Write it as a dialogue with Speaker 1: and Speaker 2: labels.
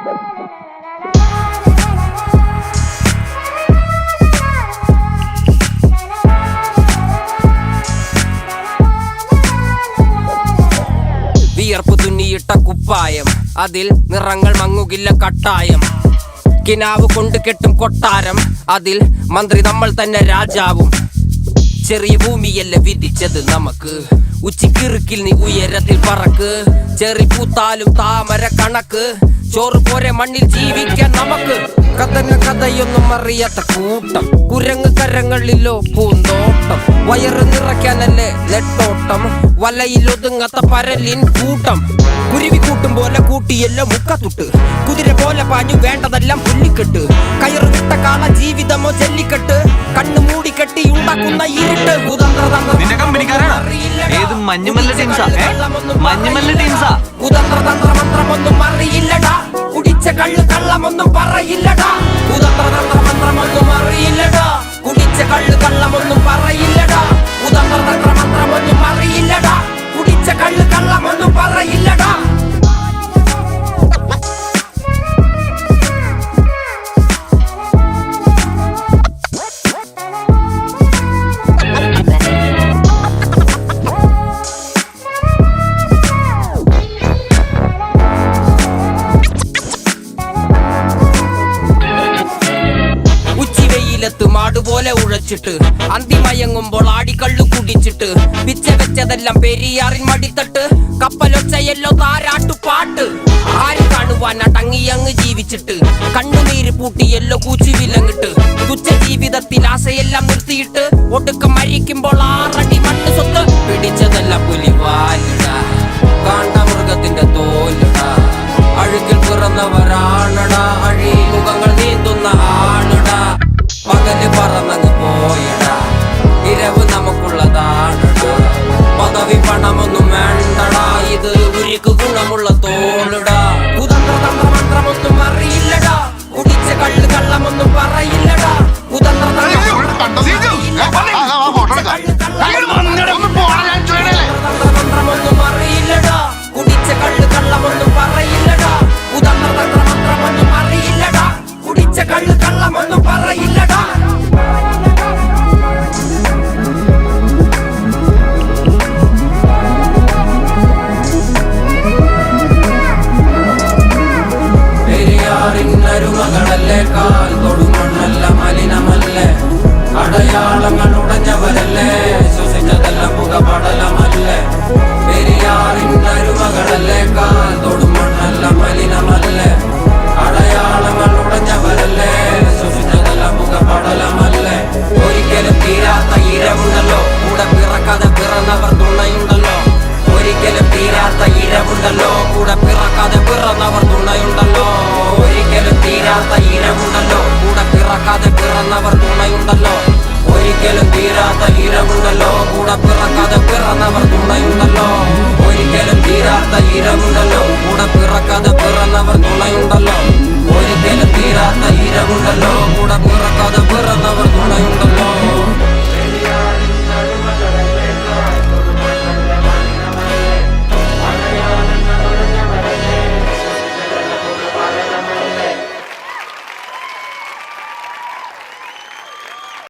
Speaker 1: വിയർപ്പ് തുന്നിയിട്ട കുപ്പായം, അതിൽ നിറങ്ങൾ മങ്ങുകില്ല കട്ടായം. കിനാവ് കൊണ്ട് കെട്ടും കൊട്ടാരം, അതിൽ മന്ത്രി നമ്മൾ തന്നെ രാജാവും. ചെറിയ ഭൂമിയല്ല വിധിച്ചത് നമുക്ക്, ഉച്ചിക്കിറുക്കിൽ നീ ഉയരത്തിൽ പറക്ക്. ചെറി പൂത്താലും താമര കണക്ക്, ചോറ് പോരെ മണ്ണിൽ ജീവിക്കാൻ നമുക്ക്. കഥയൊന്നും അറിയാത്ത കൂട്ടം, കുരങ്ങ് കരങ്ങളിലോ പൂന്തോട്ടം. വയറ് നിറയ്ക്കാനല്ലേ നെട്ടോട്ടം, വലയിൽ ഒതുങ്ങാത്ത പരലിൻ കൂട്ടം. കുരുവി കൂട്ടും പോലെ കൂട്ടിയല്ലോ മുക്കത്തുട്ട്, കുതിര പോലെ പാഞ്ഞു വേണ്ടതെല്ലാം പുല്ലിക്കെട്ട്. കയറ് വിട്ട കാള ജീവിതമോ ജല്ലിക്കെട്ട്, കണ്ണു മൂടിക്കെട്ടി ഉണ്ടാക്കുന്ന ഇരുട്ട്. കുതന്ത്രതന്ത്രമന്ത്രമൊന്നും അറിയില്ലടാ, കുടിച്ച കള്ളു കള്ളമൊന്നും പറയില്ലടാ. കുതന്ത്രതന്ത്രമന്ത്രമൊന്നും അറിയില്ലടാ, കുടിച്ച കള്ളു കള്ളമൊന്നും പറയില്ലടാ. കുതന്ത്രതന്ത്രമന്ത്രമൊന്നും അറിയില്ലടാ, കുടിച്ച കള്ളു കള്ളമൊന്നും പറയില്ലടാ. മാടുപോലെ ഉഴച്ചിട്ട് അന്തിമയങ്ങുമ്പോൾ ആടിക്കള്ളു കുടിച്ചിട്ട്, പിച്ച വെച്ചതെല്ലാം പെരിയാറിൻ മടിത്തട്ട്. കപ്പലൊച്ചയല്ലോ താരാട്ടുപാട്ട്, ആര് കാണുവാൻ അടങ്ങിയങ്ങ് ജീവിച്ചിട്ട്. കണ്ണുനീര് പൂട്ടിയല്ലോ കൂച്ചി വിലങ്ങിട്ട്, തുച്ഛ ജീവിതത്തിൽ ആശയെല്ലാം നിർത്തിയിട്ട്. ഒടുക്കം മരിക്കുമ്പോൾ 6 അടി മണ്ണ് സ്വത്ത്. പിടിച്ചതെല്ലാം പുലിവാലിടാ, കാണ്ടാമൃഗത്തിന്റെ തോലിടാ. അഴുകിൽ പിറന്നവരാണടാ, അഴിമുഖങ്ങൾ നീന്തുന്ന ആണടാ. പകല് പറന്നങ്ങ് പോയടാ, ഇരവ് നമുക്കുള്ളതാണടാ. പദവി പണമൊന്നും വേണ്ടടാ, ഇത് ഉരുക്ക് ഗുണമുള്ള തോളിടാ. കുതന്ത്രതന്ത്രമന്ത്രമൊന്നും അറിയില്ലടാ, കുടിച്ച കള്ളു കള്ളമൊന്നും പറയില്ലടാ. കുതന്ത്രതന്ത്രമന്ത്രമൊന്നും അറിയില്ലടാ, കുടിച്ച കള്ളു കള്ളമൊന്നും പറയില്ലടാ. കുതന്ത്രതന്ത്രമന്ത്രമൊന്നും അറിയില്ലടാ, കുടിച്ച കള്ളു കള്ളമൊന്നും പറയില്ലടാ. പെരിയാറിനരുമകളല്ലേ, കാൽ തൊടുമണ്ണല്ല മലിനമല്ലേ. അടയാളങ്ങൾ ഉടഞ്ഞവരല്ലേ, ശ്വസിച്ചതെല്ലാം പുകപടലമല്ലേ. പെരിയാറിനരുമകളല്ലേ, കാൽ തൊടുമണ്ണല്ല മലിനമല്ലേ. അടയാളങ്ങൾ ഉടഞ്ഞവരല്ലേ, ശ്വസിച്ചതെല്ലാം പുകപടലമല്ലേ. ഒരിക്കലും തീരാത്ത ഇരവുണ്ടല്ലോ, കൂടെ പിറക്കാതെ പിറന്നവർ തുണയുണ്ടല്ലോ. ഒരിക്കലും തീരാത്ത ഇരവുണ്ടല്ലോ, കൂടെ പിറക്കാതെ പിറന്നവർ തുണയുണ്ടല്ലോ. ഒരിക്കലും തീരാത്ത ഇരവുണ്ടല്ലോ, കൂടെ പിറക്കാതെ പിറന്നവർ തുണയുണ്ടല്ലോ.